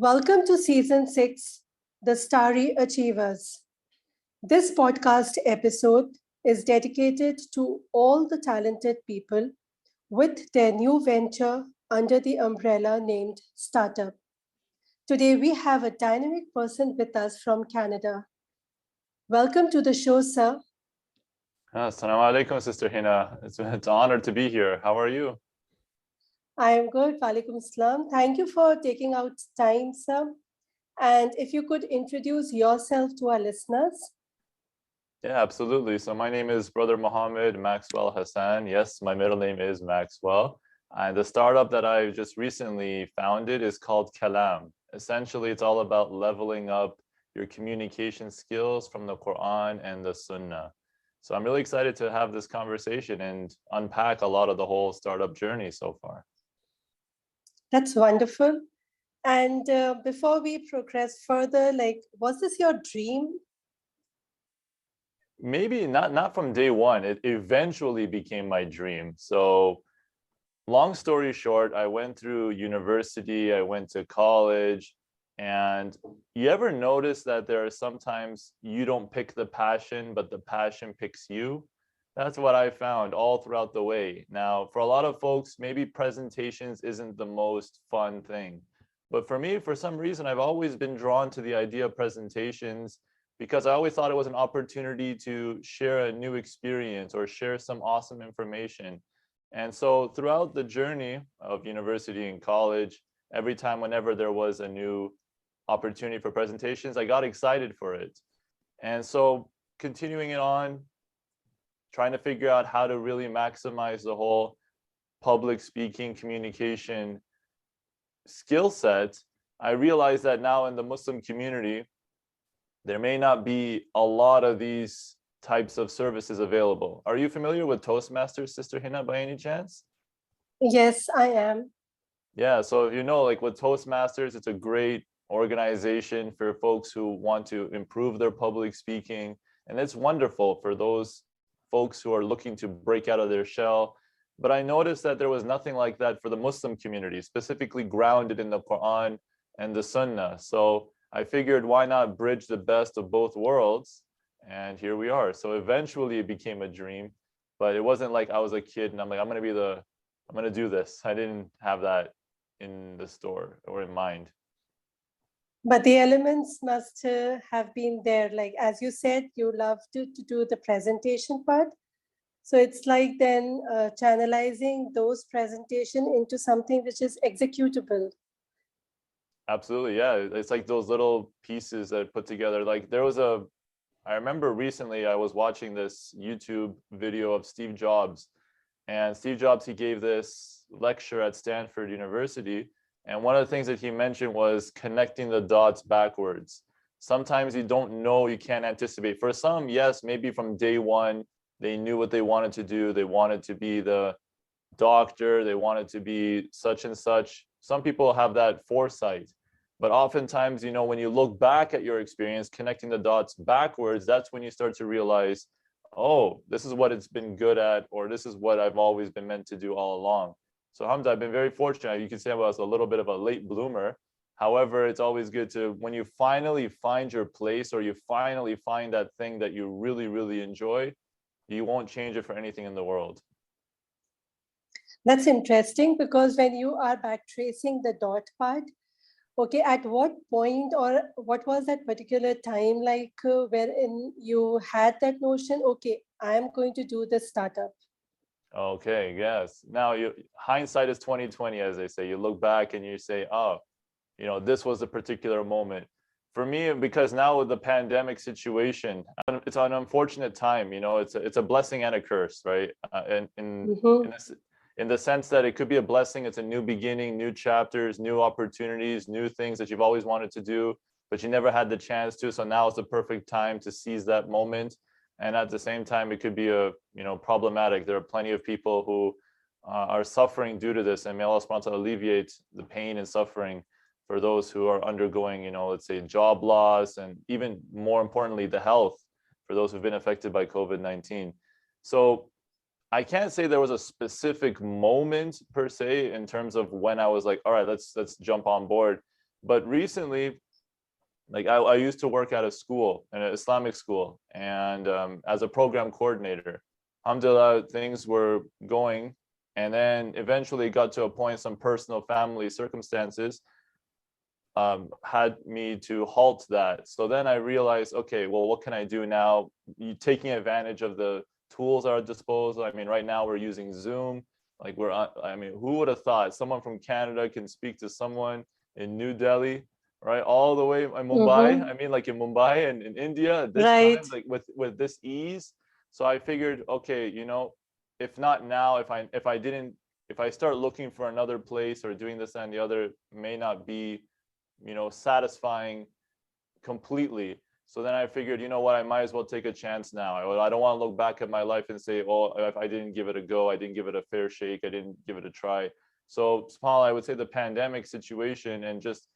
Welcome to Season 6, The Starry Achievers. This podcast episode is dedicated to all the talented people with their new venture under the umbrella named Startup. Today, we have a dynamic person with us from Canada. Welcome to the show, sir. Assalamu alaikum, Sister Hina. It's an honor to be here. How are you? I am good. Walaikum Assalam. Thank you for taking out time, sir. And if you could introduce yourself to our listeners. Yeah, absolutely. So my name is Brother Mohammed Maxwel Hasan. Yes, my middle name is Maxwell. And the startup that I just recently founded is called Kalam. Essentially, it's all about leveling up your communication skills from the Quran and the Sunnah. So I'm really excited to have this conversation and unpack a lot of the whole startup journey so far. That's wonderful. And before we progress further, was this your dream? Maybe not from day one. It eventually became my dream. So long story short, I went through university, I went to college, and you ever notice that there are sometimes you don't pick the passion, but the passion picks you? That's what I found all throughout the way. Now, for a lot of folks, maybe presentations isn't the most fun thing. But for me, for some reason, I've always been drawn to the idea of presentations because I always thought it was an opportunity to share a new experience or share some awesome information. And so throughout the journey of university and college, every time whenever there was a new opportunity for presentations, I got excited for it. And so continuing it on, trying to figure out how to really maximize the whole public speaking communication skill set, I realized that now in the Muslim community, there may not be a lot of these types of services available. Are you familiar with Toastmasters, Sister Hina, by any chance? Yes, I am. Yeah, so you know, like with Toastmasters, it's a great organization for folks who want to improve their public speaking. And it's wonderful for those folks who are looking to break out of their shell. But I noticed that there was nothing like that for the Muslim community, specifically grounded in the Quran and the Sunnah. So I figured, why not bridge the best of both worlds? And here we are. So eventually it became a dream, but it wasn't like I was a kid and I'm like, I'm going to do this. I didn't have that in the store or in mind. But the elements must have been there. Like, as you said, you love to do the presentation part. So it's like then channelizing those presentation into something which is executable. Absolutely, yeah. It's like those little pieces that put together. Like I remember recently I was watching this YouTube video of Steve Jobs. And Steve Jobs, he gave this lecture at Stanford University. And one of the things that he mentioned was connecting the dots backwards. Sometimes you don't know, you can't anticipate. For some, yes, maybe from day one, they knew what they wanted to do. They wanted to be the doctor. They wanted to be such and such. Some people have that foresight. But oftentimes, you know, when you look back at your experience, connecting the dots backwards, that's when you start to realize, oh, this is what it's been good at, or this is what I've always been meant to do all along. So Hamza, I've been very fortunate. You can say I was a little bit of a late bloomer. However, it's always good to, when you finally find your place or you finally find that thing that you really, really enjoy, you won't change it for anything in the world. That's interesting because when you are back tracing the dot part, okay, at what point or what was that particular time wherein you had that notion, okay, I am going to do this startup? Okay, yes. Now hindsight is 2020, as they say. You look back and you say, oh, you know, this was a particular moment. For me, because now with the pandemic situation, it's an unfortunate time. You know, it's a blessing and a curse, right? In the sense that it could be a blessing. It's a new beginning, new chapters, new opportunities, new things that you've always wanted to do, but you never had the chance to. So now it's the perfect time to seize that moment. And at the same time, it could be problematic. There are plenty of people who are suffering due to this, and may Allah subhanahu wa ta'ala alleviate the pain and suffering for those who are undergoing, let's say job loss, and even more importantly, the health for those who've been affected by COVID-19. So I can't say there was a specific moment per se in terms of when I was like, all right, let's jump on board. But recently, like I used to work at a school, an Islamic school, and as a program coordinator. Alhamdulillah, things were going, and then eventually got to a point, some personal family circumstances had me to halt that. So then I realized, okay, well, what can I do now? You taking advantage of the tools at our disposal. I mean, right now we're using Zoom. Like I mean, who would have thought someone from Canada can speak to someone in New Delhi, right? All the way in Mumbai. Mm-hmm. I mean, like in Mumbai and in India at this time, Right. like with this ease. So I figured, okay, if not now, if I start looking for another place or doing this and the other, may not be satisfying completely. So then I figured, you know what, I might as well take a chance now. I don't want to look back at my life and say, oh, if I didn't give it a go, I didn't give it a fair shake, I didn't give it a try. So Paul, I would say the pandemic situation and just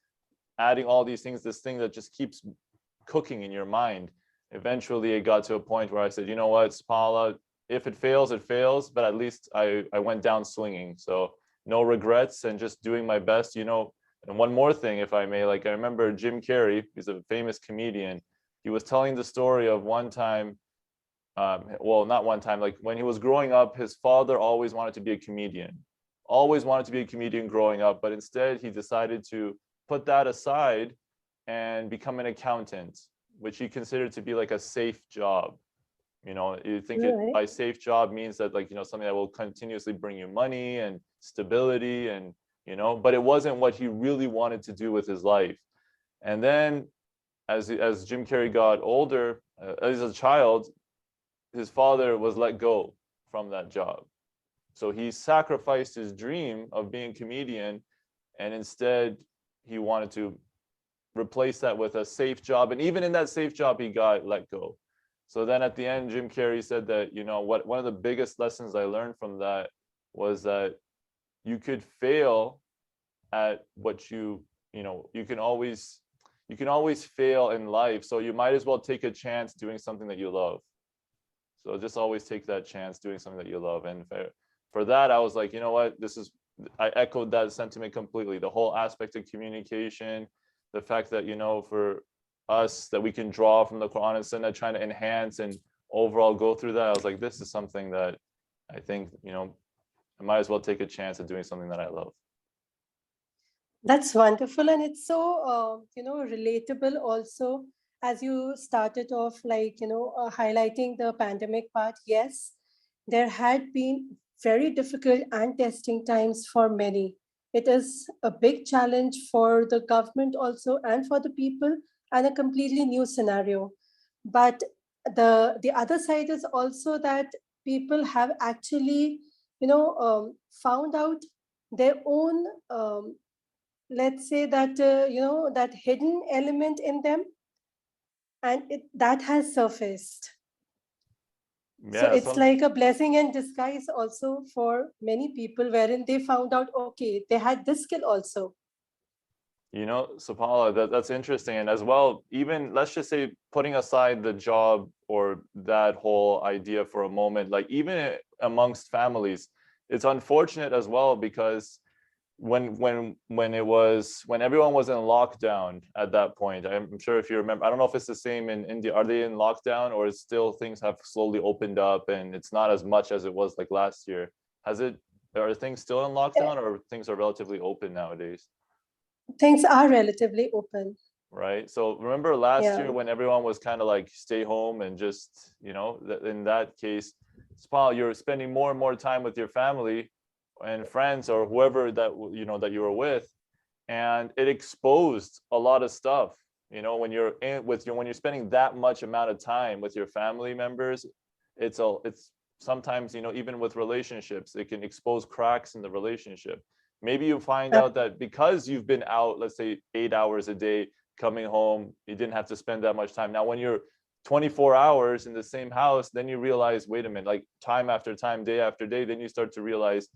adding all these things, this thing that just keeps cooking in your mind. Eventually it got to a point where I said, you know what, Spala, if it fails, it fails, but at least I went down swinging. So no regrets and just doing my best, And one more thing, if I may, like I remember Jim Carrey, he's a famous comedian. He was telling the story of one time, well, not one time, like when he was growing up, his father always wanted to be a comedian, always wanted to be a comedian growing up, but instead he decided to put that aside and become an accountant, which he considered to be like a safe job. You think it Right. by safe job means that like, something that will continuously bring you money and stability and, but it wasn't what he really wanted to do with his life. And then as Jim Carrey got older, as a child, his father was let go from that job. So he sacrificed his dream of being a comedian, and instead he wanted to replace that with a safe job. And even in that safe job, he got let go. So then at the end, Jim Carrey said that, one of the biggest lessons I learned from that was that you could fail at what you can always fail in life. So you might as well take a chance doing something that you love. So just always take that chance doing something that you love. And for that, I was like, you know what, I echoed that sentiment completely. The whole aspect of communication, the fact that, for us that we can draw from the Quran and Sunnah, trying to enhance and overall go through that. I was like, this is something that I think, I might as well take a chance at doing something that I love. That's wonderful. And it's so, relatable also, as you started off, like, highlighting the pandemic part. Yes, there had been very difficult and testing times for many. It is a big challenge for the government also and for the people, and a completely new scenario. But the other side is also that people have actually, found out their own, let's say that that hidden element in them, and that has surfaced. So Yeah, it's like a blessing in disguise also for many people, wherein they found out, okay, they had this skill also. So Paula, that's interesting. And as well, even let's just say putting aside the job or that whole idea for a moment, like even amongst families, it's unfortunate as well because when everyone was in lockdown at that point, I'm sure if you remember, I don't know if it's the same in India. Are they in lockdown or is still things have slowly opened up and it's not as much as it was like last year? Are things still in Eh, lockdown or things are relatively open nowadays? Things are relatively open. Right. So remember last Yeah. year when everyone was kind of like stay home and just, in that case, Spal, you're spending more and more time with your family and friends or whoever that you were with, and it exposed a lot of stuff. When you're spending that much amount of time with your family members, it's sometimes, even with relationships, it can expose cracks in the relationship. Maybe you find Uh, out that because you've been out, let's say 8 hours a day, coming home, you didn't have to spend that much time. Now, when you're 24 hours in the same house, then you realize, wait a minute, like time after time, day after day, then you start to realize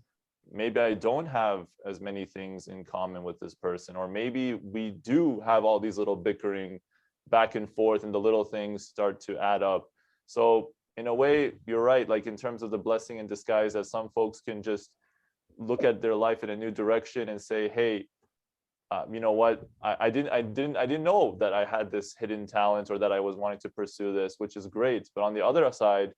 maybe I don't have as many things in common with this person, or maybe we do have all these little bickering back and forth, and the little things start to add up. So in a way, you're right, like in terms of the blessing in disguise, that some folks can just look at their life in a new direction and say, hey, you know what, I didn't know that I had this hidden talent or that I was wanting to pursue this, which is great. But on the other side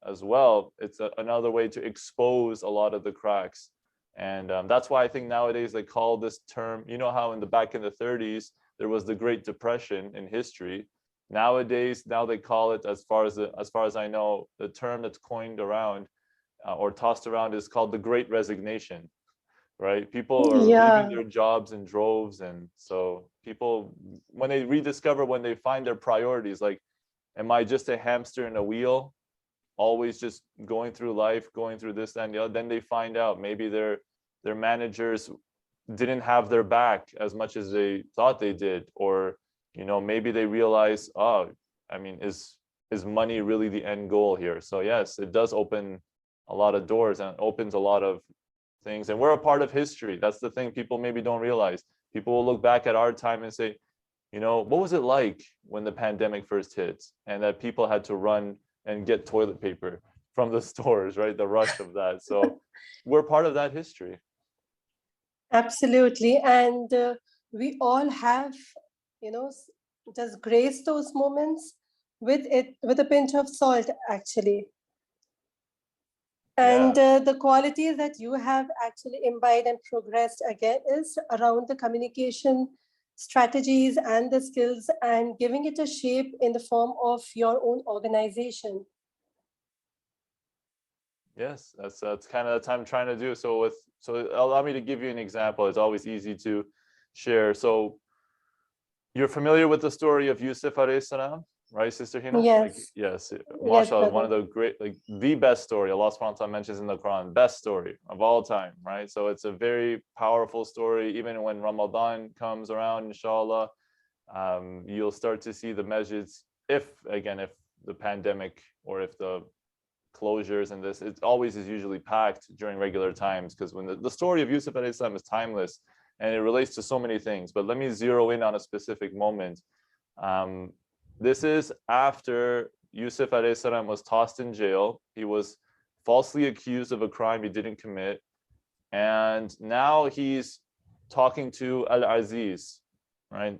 as well, it's another way to expose a lot of the cracks. And that's why I think nowadays they call this term, you know how in the back in the 30s there was the Great Depression in history. Nowadays, now they call it, as far as I know, the term that's coined around or tossed around is called the Great Resignation, right? People are leaving Yeah, their jobs in droves. And so people, when they rediscover, when they find their priorities, like, am I just a hamster in a wheel, always just going through life, going through this and the other? Then they find out maybe their managers didn't have their back as much as they thought they did. Or, you know, maybe they realize, oh, I mean, is money really the end goal here? So yes, it does open a lot of doors and opens a lot of things. And we're a part of history. That's the thing people maybe don't realize. People will look back at our time and say, you know, what was it like when the pandemic first hit and that people had to run and get toilet paper from the stores, right? The rush of that. So we're part of that history. absolutely. And we all have, you know, just grace those moments with it, with a pinch of salt, actually. Yeah. And the qualities that you have actually imbibed and progressed again is around the communication strategies and the skills and giving it a shape in the form of your own organization. Yes, that's kind of the time I'm trying to do. So allow me to give you an example. It's always easy to share. So you're familiar with the story of Yusuf alayhi salam, right, Sister Hina? Like, Yes, yes, yes, mashallah, one brother. of the great, like the best story Allah subhanahu wa ta'ala mentions in the Quran, best story of all time, right? So it's a very powerful story. Even when Ramadan comes around, inshallah, you'll start to see the masjids, if again, if the pandemic or if the closures and this, it always is usually packed during regular times, because when the story of Yusuf alayhi salam is timeless and it relates to so many things. But let me zero in on a specific moment. um, this is after Yusuf alayhi salam was tossed in jail. He was falsely accused of a crime he didn't commit, and now he's talking to Al-Aziz, right?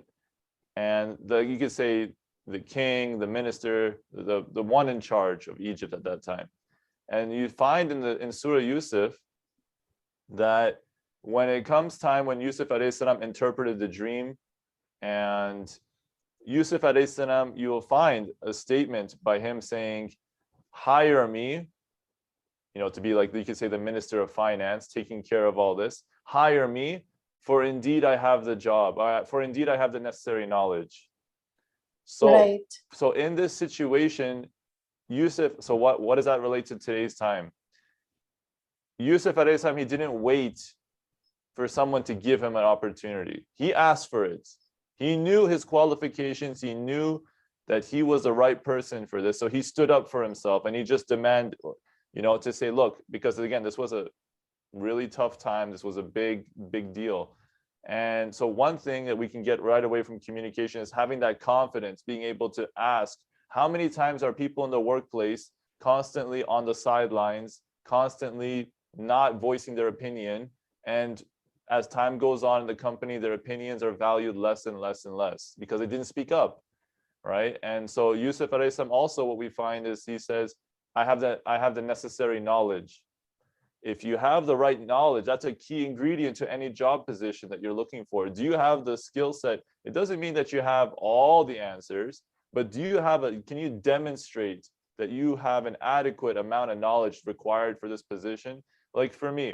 And you could say the king, the minister, the one in charge of Egypt at that time. And you find in Surah Yusuf that when it comes time when Yusuf alayhi salam interpreted the dream, and Yusuf alayhi salam, you will find a statement by him saying, hire me, you know, to be like, you could say the minister of finance, taking care of all this. Hire me, for indeed I have the job. For indeed I have the necessary knowledge. So, Right, so in this situation, Yusuf, so what does that relate to today's time? Yusuf alayhi salam, he didn't wait for someone to give him an opportunity. He asked for it. He knew his qualifications. He knew that he was the right person for this. So he stood up for himself and he just demanded, you know, to say, look, because again, this was a really tough time. This was a big, big deal. And so one thing that we can get right away from communication is having that confidence, being able to ask, how many times are people in the workplace constantly on the sidelines, constantly not voicing their opinion? And as time goes on in the company, their opinions are valued less and less and less because they didn't speak up, right? And so Yusuf alayhi salam, also what we find is he says, I have the necessary knowledge. If you have the right knowledge, that's a key ingredient to any job position that you're looking for. Do you have the skill set? It doesn't mean that you have all the answers, but can you demonstrate that you have an adequate amount of knowledge required for this position? Like for me,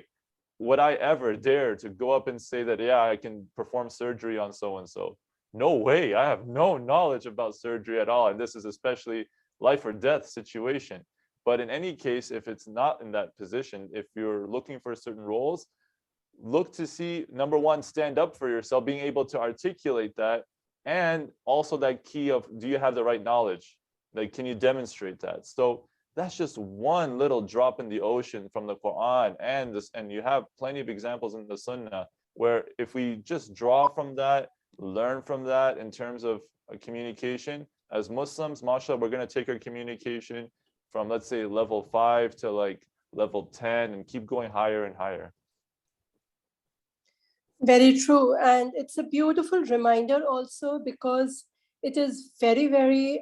would I ever dare to go up and say that, yeah, I can perform surgery on so and so? No way. I have no knowledge about surgery at all. And this is especially life or death situation. But in any case, if it's not in that position, if you're looking for certain roles, look to see, number one, stand up for yourself, being able to articulate that. And also that key of, do you have the right knowledge? Like, can you demonstrate that? So that's just one little drop in the ocean from the Quran and you have plenty of examples in the Sunnah where if we just draw from that, learn from that in terms of communication as Muslims, mashallah, we're going to take our communication from, let's say, level 5 to like level 10 and keep going higher and higher. Very true. And it's a beautiful reminder also because it is very, very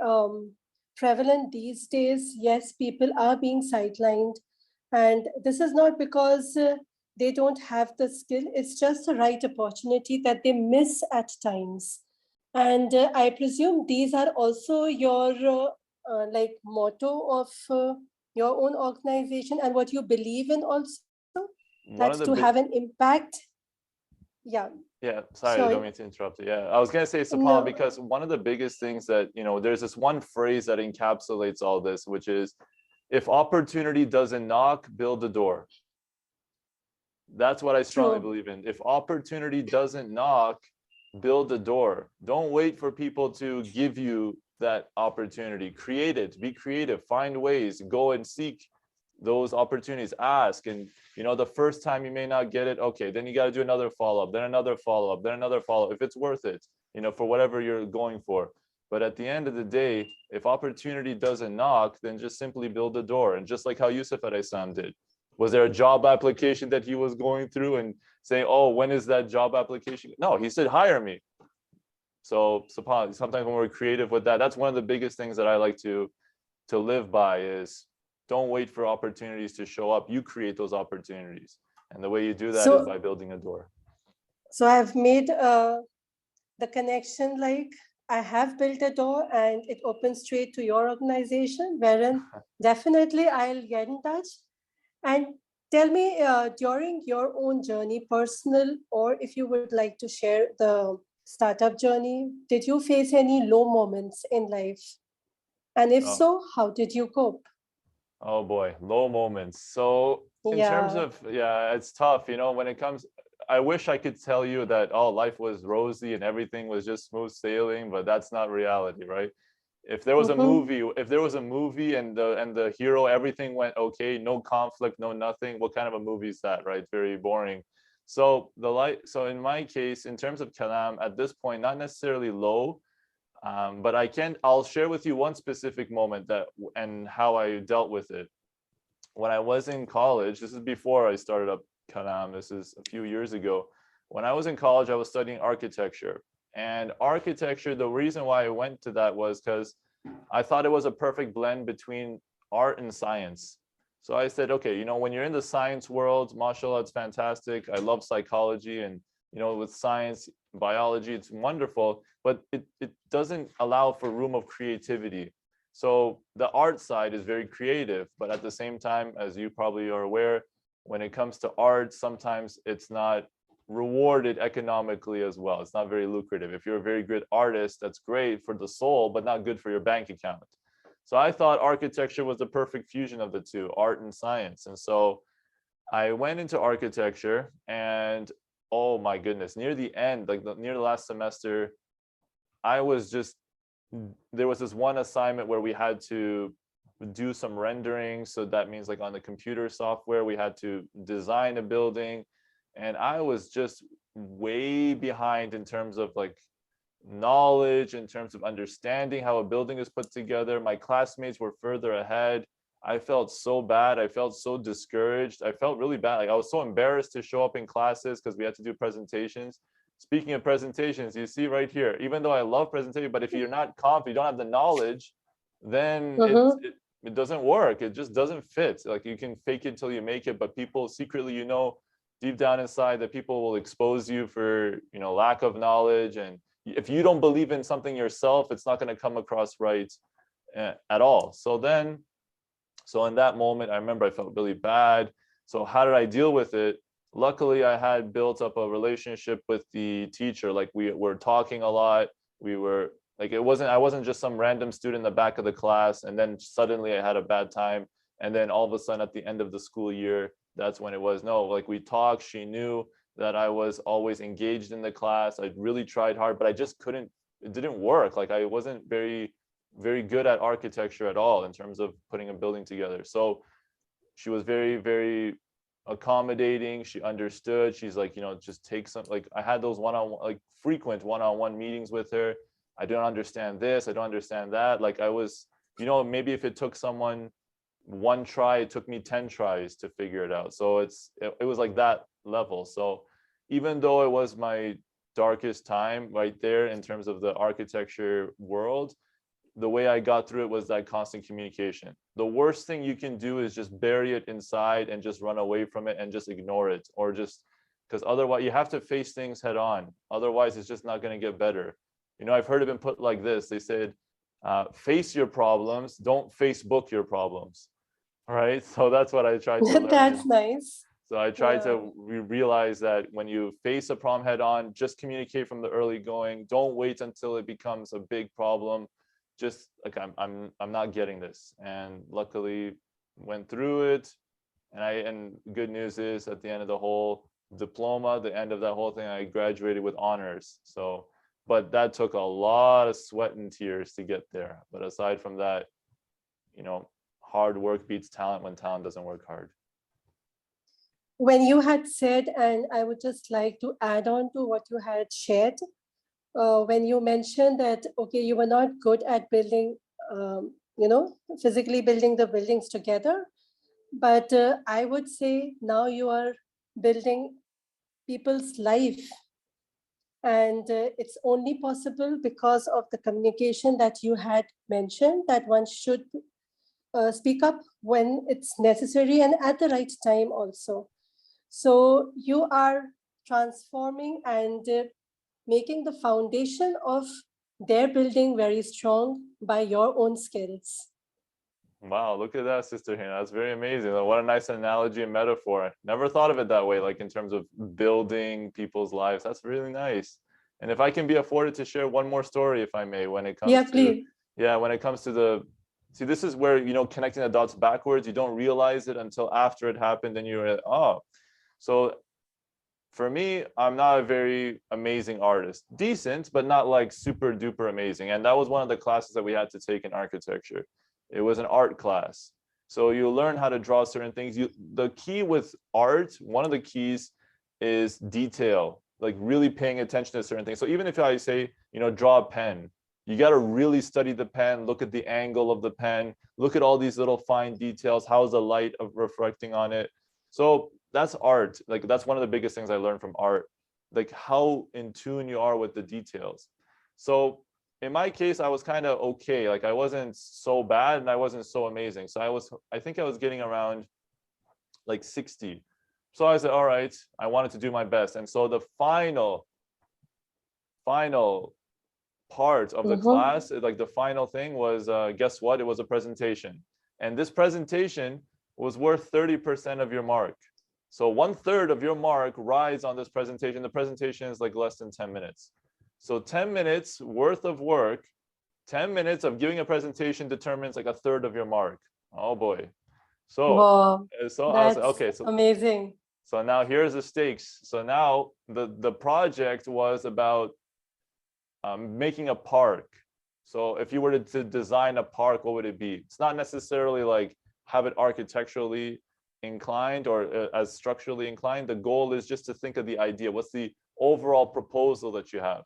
prevalent these days. Yes, people are being sidelined. And this is not because they don't have the skill, it's just the right opportunity that they miss at times. And I presume these are also your like motto of your own organization and what you believe in also, that One to of the have big an impact. Yeah, Yeah, sorry, I sorry. don't mean to interrupt you. Yeah, I was gonna say Sapana No. because one of the biggest things that, there's this one phrase that encapsulates all this, which is if opportunity doesn't knock, build the door. That's what I strongly True. believe in. If opportunity doesn't knock, build the door. Don't wait for people to give you that opportunity. Create it, be creative, find ways, go and seek those opportunities, ask. And the first time you may not get it, okay, then you got to do another follow-up, then another follow-up, then another follow-up if it's worth it, for whatever you're going for. But at the end of the day, if opportunity doesn't knock, then just simply build the door. And just like how Yusuf Alayhi did, was there a job application that he was going through and saying, oh, when is that job application? No, he said, hire me. So sometimes when we're creative with that, that's one of the biggest things that I like to live by is don't wait for opportunities to show up. You create those opportunities. And the way you do that is So, by building a door. so I've made the connection like I have built a door and it opens straight to your organization, wherein definitely I'll get in touch. And tell me, during your own journey, personal, or if you would like to share the startup journey, did you face any low moments in life? And if Oh, so, how did you cope? oh boy, low moments. So in terms Yeah. of, yeah, it's tough, when it comes, I wish I could tell you that, oh, life was rosy and everything was just smooth sailing, but that's not reality, right? Mm-hmm. If there was a movie and the hero, everything went okay, no conflict, no nothing, what kind of a movie is that, right? Very boring. So in my case, in terms of Kalam, at this point, not necessarily low, but I'll share with you one specific moment that and how I dealt with it. When I was in college, this is before I started up Kalam, this is a few years ago. When I was in college, I was studying architecture. And architecture, the reason why I went to that was because I thought it was a perfect blend between art and science. So I said, okay, when you're in the science world, mashallah, it's fantastic. I love psychology and, with science, biology, it's wonderful, but it doesn't allow for room of creativity. So the art side is very creative, but at the same time, as you probably are aware, when it comes to art, sometimes it's not rewarded economically as well. It's not very lucrative. If you're a very good artist, that's great for the soul, but not good for your bank account. So I thought architecture was the perfect fusion of the two, art and science. And so I went into architecture and oh my goodness, near the end, near the last semester, I was just there was this one assignment where we had to do some rendering. So that means like on the computer software, we had to design a building. And I was just way behind in terms of like knowledge, in terms of understanding how a building is put together. My classmates were further ahead. I felt so bad. I felt so discouraged. I felt really bad. Like I was so embarrassed to show up in classes because we had to do presentations. Speaking of presentations, you see right here, even though I love presentation, but if you're not confident, you don't have the knowledge, then Mm-hmm. it doesn't work. It just doesn't fit. Like you can fake it till you make it, but people secretly, deep down inside that people will expose you for, lack of knowledge. And if you don't believe in something yourself, it's not going to come across right at all. So in that moment, I remember I felt really bad. So how did I deal with it? Luckily, I had built up a relationship with the teacher. Like we were talking a lot. We were like, I wasn't just some random student in the back of the class. And then suddenly I had a bad time. And then all of a sudden at the end of the school year, that's when it was, no, like we talked. She knew that I was always engaged in the class. I really tried hard, but I just couldn't, it didn't work. Like I wasn't very good at architecture at all in terms of putting a building together. So she was very accommodating. She understood. She's like, just take some, like I had those one-on-one, like frequent one-on-one meetings with her. I don't understand this. I don't understand that. Like I was, maybe if it took someone one try, it took me 10 tries to figure it out. So it was like that level. So even though it was my darkest time right there in terms of the architecture world, the way I got through it was that constant communication. The worst thing you can do is just bury it inside and just run away from it and just ignore it, or just, because otherwise you have to face things head on. Otherwise, it's just not going to get better. You know, I've heard it been put like this. They said, face your problems, don't Facebook your problems. All right. So that's what I tried to learn. That's nice. So I tried to realize that when you face a problem head on, just communicate from the early going. Don't wait until it becomes a big problem. Just like, I'm not getting this. And luckily went through it. And good news is, at the end of the whole diploma, the end of that whole thing, I graduated with honors. So, but that took a lot of sweat and tears to get there. But aside from that, you know, hard work beats talent when talent doesn't work hard. When you had said, and I would just like to add on to what you had shared, when you mentioned that, okay, you were not good at building, physically building the buildings together, but I would say now you are building people's life. And it's only possible because of the communication that you had mentioned, that one should speak up when it's necessary and at the right time also. So you are transforming and making the foundation of their building very strong by your own skills. Wow, look at that, Sister Hina. That's very amazing. What a nice analogy and metaphor. Never thought of it that way, like in terms of building people's lives. That's really nice. And if I can be afforded to share one more story, if I may, when it comes when it comes to see, this is where, you know, connecting the dots backwards, you don't realize it until after it happened and you're, so for me, I'm not a very amazing artist. Decent, but not like super duper amazing. And that was one of the classes that we had to take in architecture. It was an art class. So you learn how to draw certain things. The key with art, one of the keys is detail, like really paying attention to certain things. So even if I say, you know, draw a pen, you got to really study the pen, look at the angle of the pen, look at all these little fine details. How's the light of reflecting on it? So that's art. Like, that's one of the biggest things I learned from art, like how in tune you are with the details. So in my case, I was kind of okay. Like, I wasn't so bad and I wasn't so amazing. So I think I was getting around like 60. So I said, all right, I wanted to do my best. And so the final part of the class, like the final thing was, guess what? It was a presentation. And this presentation was worth 30% of your mark. So 1/3 of your mark rides on this presentation. The presentation is like less than 10 minutes. So 10 minutes worth of work, 10 minutes of giving a presentation determines like 1/3 of your mark. Oh boy. So, wow, so I was like, okay, so amazing. So now here's the stakes. So now the project was about making a park. So if you were to design a park, what would it be? It's not necessarily like have it architecturally inclined or as structurally inclined. The goal is just to think of the idea. What's the overall proposal that you have?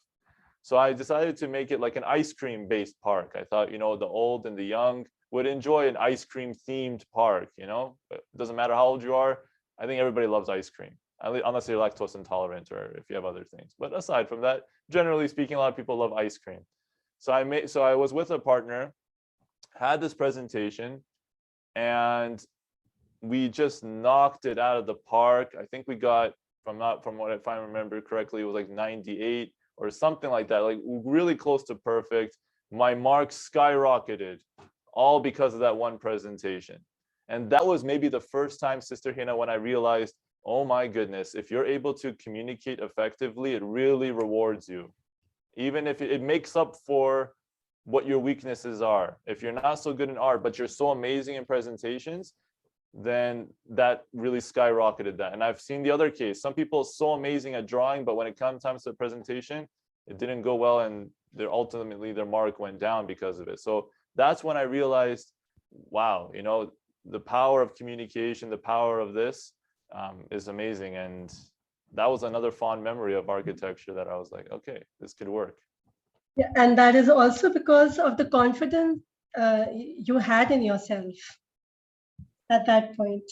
So I decided to make it like an ice cream based park. I thought, you know, the old and the young would enjoy an ice cream themed park. You know, it doesn't matter how old you are. I think everybody loves ice cream, unless you're lactose intolerant or if you have other things. But aside from that, generally speaking, a lot of people love ice cream. So I was with a partner, had this presentation, and we just knocked it out of the park. I think we got, if I remember correctly, it was like 98 or something like that, like really close to perfect. My marks skyrocketed, all because of that one presentation. And that was maybe the first time, Sister Hina, when I realized, oh my goodness, if you're able to communicate effectively, it really rewards you. Even if it makes up for what your weaknesses are. If you're not so good in art, but you're so amazing in presentations, then that really skyrocketed that. And I've seen the other case. Some people are so amazing at drawing, but when it comes to the presentation, it didn't go well, and ultimately their mark went down because of it. So that's when I realized, wow, you know, the power of communication, the power of this is amazing. And that was another fond memory of architecture that I was like, okay, this could work. Yeah, and that is also because of the confidence you had in yourself at that point.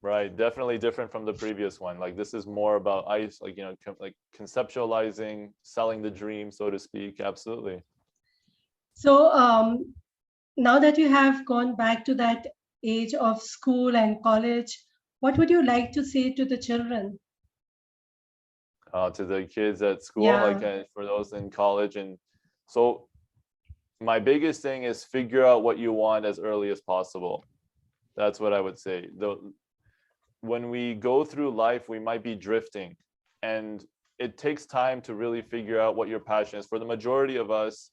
Right, definitely different from the previous one. Like this is more about ice, like like conceptualizing, selling the dream, so to speak. Absolutely. So now that you have gone back to that age of school and college, what would you like to say to the children? To the kids at school, like Yeah. for those in college, and so my biggest thing is figure out what you want as early as possible. That's what I would say. When we go through life, we might be drifting, and it takes time to really figure out what your passion is. For the majority of us,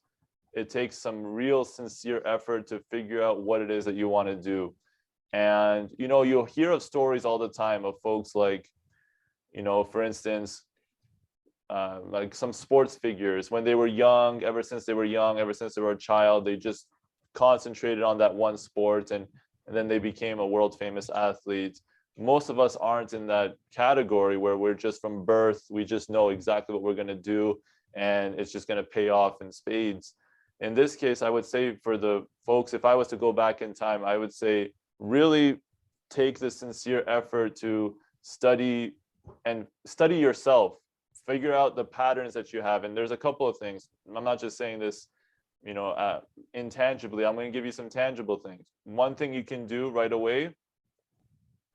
it takes some real sincere effort to figure out what it is that you want to do. And you'll hear of stories all the time of folks like, for instance, like some sports figures when they were young, ever since they were a child, they just concentrated on that one sport, and then they became a world famous athlete. Most of us aren't in that category where we're just from birth, we just know exactly what we're going to do and it's just going to pay off in spades. In this case, I would say for the folks, if I was to go back in time, I would say really take the sincere effort to study and study yourself, figure out the patterns that you have. And there's a couple of things. I'm not just saying this, intangibly. I'm going to give you some tangible things. One thing you can do right away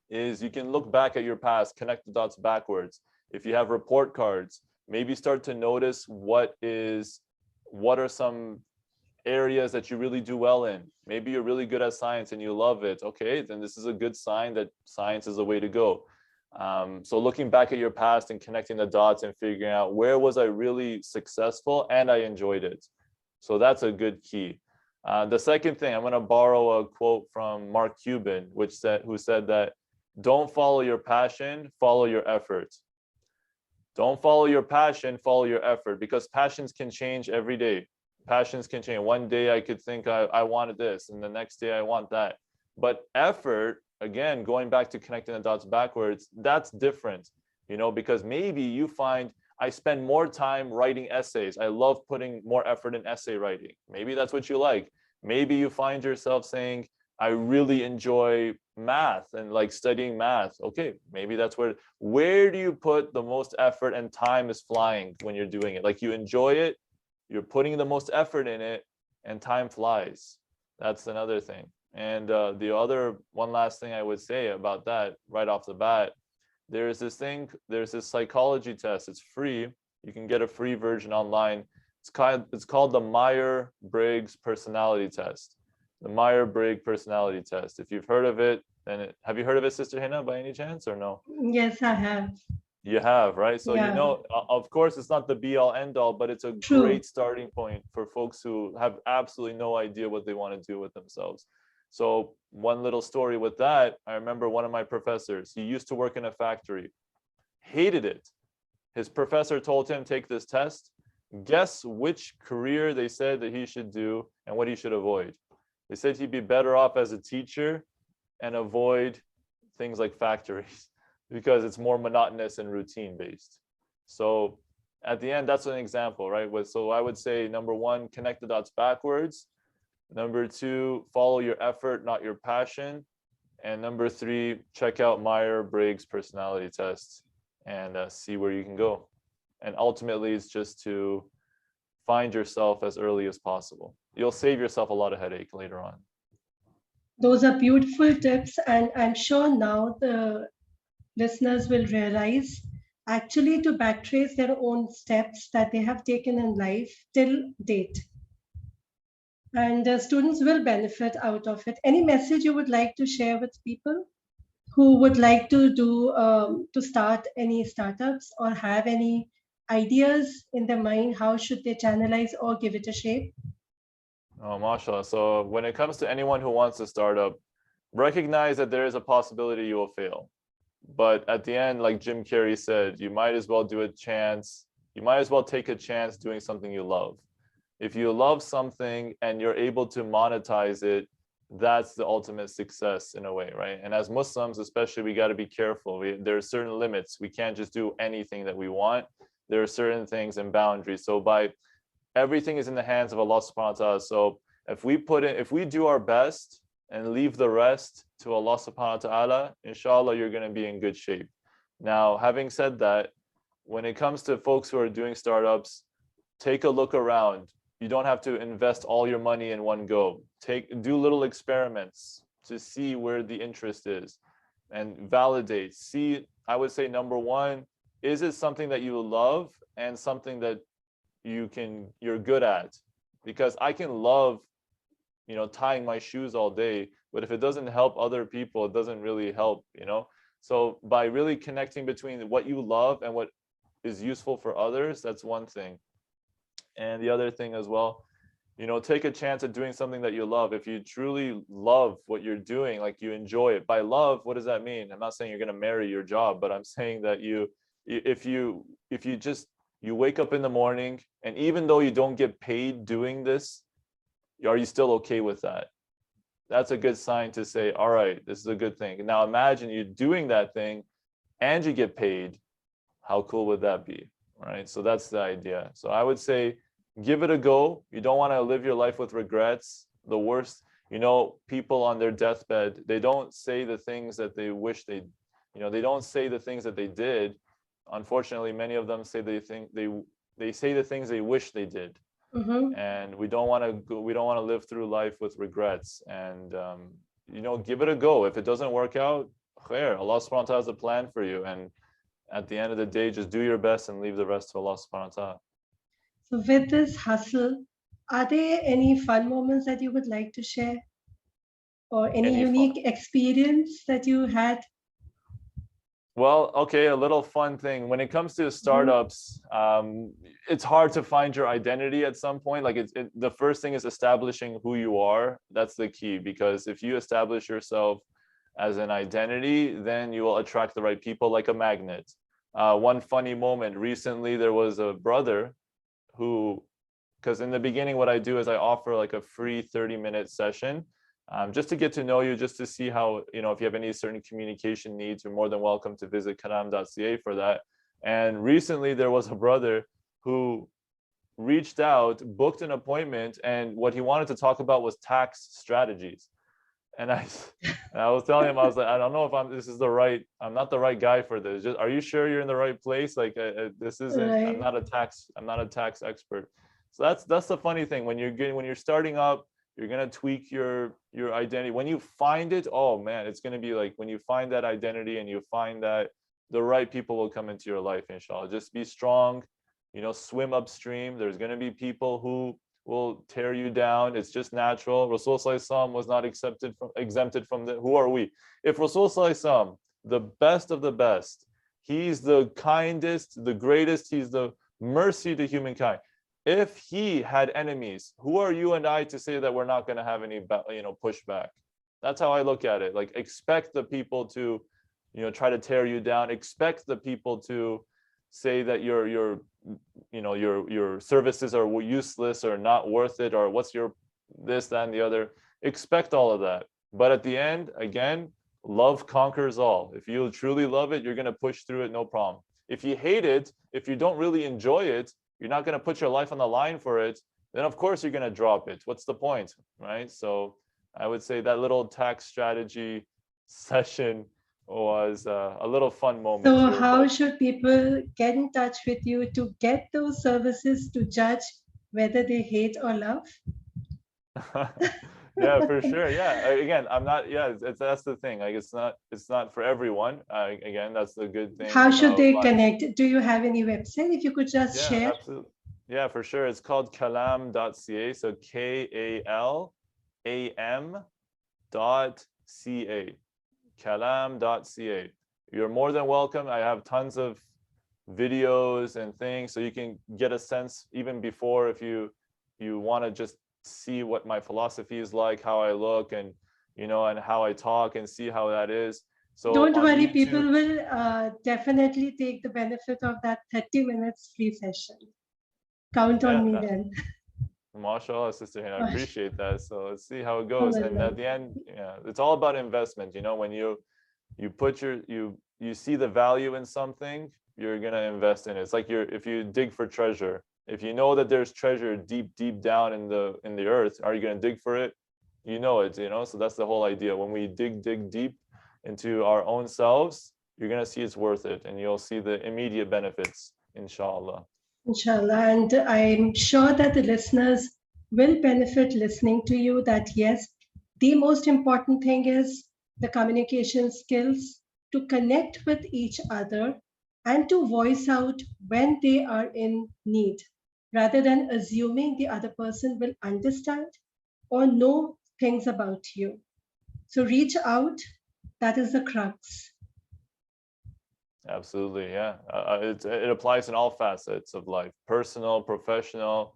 is you can look back at your past, connect the dots backwards. If you have report cards, maybe start to notice what are some areas that you really do well in. Maybe you're really good at science and you love it. Okay, then this is a good sign that science is the way to go. So looking back at your past and connecting the dots and figuring out where was I really successful and I enjoyed it. So that's a good key. The second thing, I'm going to borrow a quote from Mark Cuban, who said that don't follow your passion, follow your effort. Don't follow your passion, follow your effort, because passions can change every day. Passions can change. One day I could think I wanted this, and the next day I want that. But effort, again, going back to connecting the dots backwards, that's different, because maybe you find I spend more time writing essays. I love putting more effort in essay writing. Maybe that's what you like. Maybe you find yourself saying, I really enjoy math and like studying math. Okay, maybe that's where do you put the most effort, and time is flying when you're doing it. Like you enjoy it, you're putting the most effort in it, and time flies. That's another thing. And the one last thing I would say about that right off the bat, there's this psychology test. It's free. You can get a free version online. It's called the Myers-Briggs personality test. The Myers-Briggs personality test. If you've heard of it, have you heard of it, Sister Hina, by any chance, or no? Yes, I have. You have, right? So Yeah. of course, it's not the be all end all, but it's a True. great starting point for folks who have absolutely no idea what they want to do with themselves. So one little story with that, I remember one of my professors, he used to work in a factory, hated it. His professor told him, take this test, guess which career they said that he should do and what he should avoid. They said he'd be better off as a teacher and avoid things like factories because it's more monotonous and routine based. So at the end, that's an example, right? So I would say, number one, connect the dots backwards. Number two, follow your effort, not your passion. And number three, check out Myers-Briggs personality tests and see where you can go. And ultimately, it's just to find yourself as early as possible. You'll save yourself a lot of headache later on. Those are beautiful tips, and I'm sure now the listeners will realize actually to backtrace their own steps that they have taken in life till date. And the students will benefit out of it. Any message you would like to share with people who would like to to start any startups or have any ideas in their mind? How should they channelize or give it a shape? Oh, mashallah. So when it comes to anyone who wants to start up, recognize that there is a possibility you will fail. But at the end, like Jim Carrey said, you might as well take a chance doing something you love. If you love something and you're able to monetize it, that's the ultimate success in a way, right? And as Muslims, especially, we got to be careful. There are certain limits. We can't just do anything that we want. There are certain things and boundaries. So everything is in the hands of Allah subhanahu wa ta'ala. So if we do our best and leave the rest to Allah subhanahu wa ta'ala, inshallah, you're going to be in good shape. Now, having said that, when it comes to folks who are doing startups, take a look around. You don't have to invest all your money in one go. Do little experiments to see where the interest is and validate. See, I would say number one, is it something that you love and something that you're good at? Because I can love, tying my shoes all day, but if it doesn't help other people, it doesn't really help. So by really connecting between what you love and what is useful for others, that's one thing. And the other thing as well, take a chance at doing something that you love. If you truly love what you're doing, like you enjoy it. By love, what does that mean? I'm not saying you're going to marry your job, but I'm saying that if you wake up in the morning, and even though you don't get paid doing this, are you still okay with that? That's a good sign to say, all right, this is a good thing. Now imagine you doing that thing and you get paid. How cool would that be? Right? So that's the idea. So I would say, give it a go. You don't want to live your life with regrets. The worst, people on their deathbed, they don't say the things that they wish they don't say the things that they did. Unfortunately, many of them say they say the things they wish they did. Mm-hmm. And we don't want to live through life with regrets. And give it a go. If it doesn't work out, khair, Allah subhanahu wa ta'ala has a plan for you. And at the end of the day, just do your best and leave the rest to Allah subhanahu wa ta'ala. So with this hustle, are there any fun moments that you would like to share? Or any unique experience that you had? Well, okay, a little fun thing. When it comes to startups, it's hard to find your identity at some point. Like the first thing is establishing who you are. That's the key, because if you establish yourself as an identity, then you will attract the right people like a magnet. One funny moment recently, there was a brother who, because in the beginning, what I do is I offer like a free 30-minute session. Just to get to know you, just to see how, if you have any certain communication needs, you're more than welcome to visit kalam.ca for that. And recently there was a brother who reached out, booked an appointment, and what he wanted to talk about was tax strategies. And I was telling him, I was like, I don't know if I'm not the right guy for this. Are you sure you're in the right place? Like this isn't, Right. I'm not a tax expert. So that's the funny thing. When you're starting up, you're going to tweak your identity. When you find it, oh man, it's going to be like when you find that identity and you find that, the right people will come into your life, inshallah. Just be strong, swim upstream. There's going to be people who will tear you down. It's just natural. Rasul Sallallahu was not exempted from the, who are we? If Rasul Sallallahu, the best of the best, he's the kindest, the greatest, he's the mercy to humankind. If he had enemies, who are you and I to say that we're not going to have any, pushback? That's how I look at it. Like, expect the people to, try to tear you down. Expect the people to say that your services are useless or not worth it, or what's your this, that, and the other. Expect all of that. But at the end, again, love conquers all. If you truly love it, you're going to push through it, no problem. If you hate it, if you don't really enjoy it, you're not going to put your life on the line for it, then of course you're going to drop it. What's the point, right? So I would say that little tax strategy session was a little fun moment. So how should people get in touch with you to get those services to judge whether they hate or love? Yeah, for sure. Yeah, again, I'm not. Yeah, that's the thing. Like, it's not for everyone. Again, that's the good thing. How should they connect? Do you have any website? If you could just share. Absolutely. Yeah, for sure. It's called kalam.ca. So KALAM.ca. Kalam.ca. You're more than welcome. I have tons of videos and things, so you can get a sense even before, if you want to just see what my philosophy is like, how I look, and and how I talk, and see how that is. So don't worry, YouTube, people will definitely take the benefit of that 30 minutes free session. Count on me then. MashaAllah, Sister Hina, I appreciate that. So let's see how it goes. And at the end, it's all about investment. When you put you see the value in something, you're gonna invest in it. It's like if you dig for treasure. If you know that there's treasure deep down in the earth, are you gonna dig for it? you know it, so that's the whole idea. When we dig deep into our own selves, you're going to see it's worth it, and you'll see the immediate benefits, inshallah. Inshallah. And I'm sure that the listeners will benefit listening to you that yes, the most important thing is the communication skills to connect with each other and to voice out when they are in need, rather than assuming the other person will understand or know things about you. So reach out, that is the crux. Absolutely, yeah. It applies in all facets of life, personal, professional.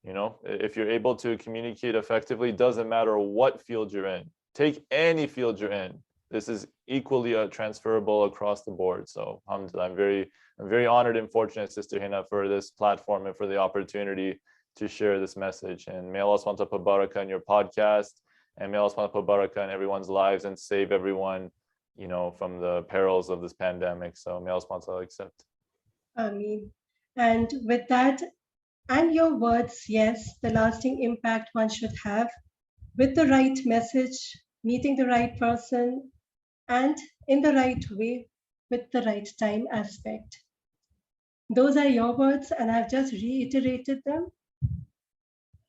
If you're able to communicate effectively, doesn't matter what field you're in. Take any field you're in. This is equally transferable across the board. So, alhamdulillah, I'm very honored and fortunate, Sister Hina, for this platform and for the opportunity to share this message. And may Allah SWT put barakah in your podcast, and may Allah SWT put barakah in everyone's lives and save everyone, from the perils of this pandemic. So may Allah SWT accept. Ameen. And with that, and your words, yes, the lasting impact one should have with the right message, meeting the right person, and in the right way with the right time aspect. Those are your words, and I've just reiterated them.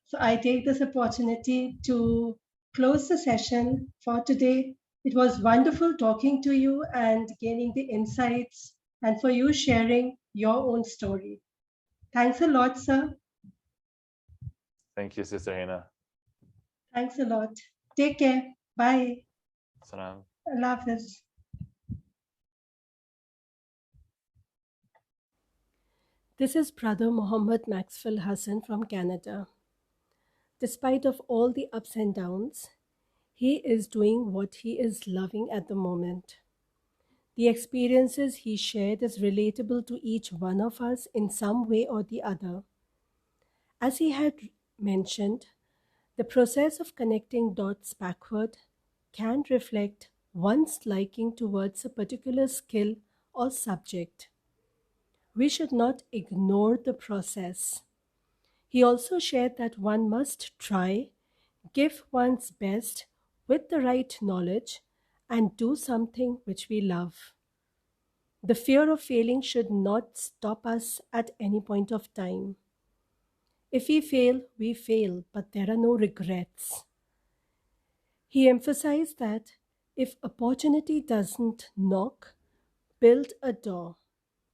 So I take this opportunity to close the session for today. It was wonderful talking to you and gaining the insights, and for you sharing your own story. Thanks a lot, sir. Thank you, Sister Hina. Thanks a lot. Take care. Bye. Salam. Allah Hafiz. This is Brother Mohammed Maxwel Hasan from Canada. Despite of all the ups and downs, he is doing what he is loving at the moment. The experiences he shared is relatable to each one of us in some way or the other. As he had mentioned, the process of connecting dots backward can reflect one's liking towards a particular skill or subject. We should not ignore the process. He also shared that one must try, give one's best with the right knowledge, and do something which we love. The fear of failing should not stop us at any point of time. If we fail, but there are no regrets. He emphasized that if opportunity doesn't knock, build a door.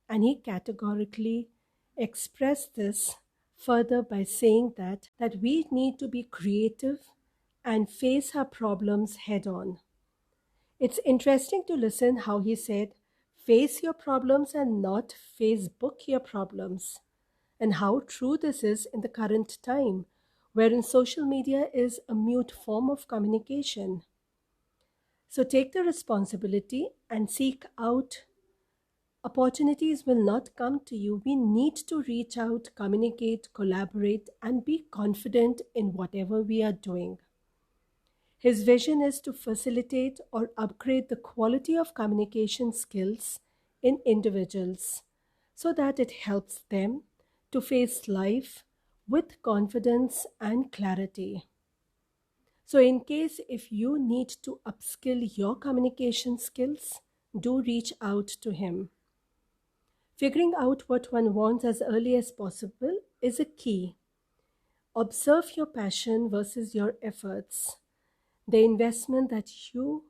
And he categorically expressed this further by saying that we need to be creative and face our problems head on. It's interesting to listen how he said, face your problems and not Facebook your problems, and how true this is in the current time, wherein social media is a mute form of communication. So take the responsibility and seek out. Opportunities will not come to you. We need to reach out, communicate, collaborate, and be confident in whatever we are doing. His vision is to facilitate or upgrade the quality of communication skills in individuals so that it helps them to face life with confidence and clarity. So, in case if you need to upskill your communication skills, do reach out to him. Figuring out what one wants as early as possible is a key. Observe your passion versus your efforts. The investment that you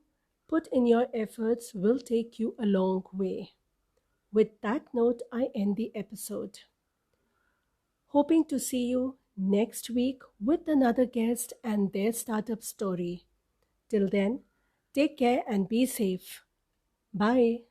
put in your efforts will take you a long way. With that note, I end the episode. Hoping to see you next week with another guest and their startup story. Till then, take care and be safe. Bye.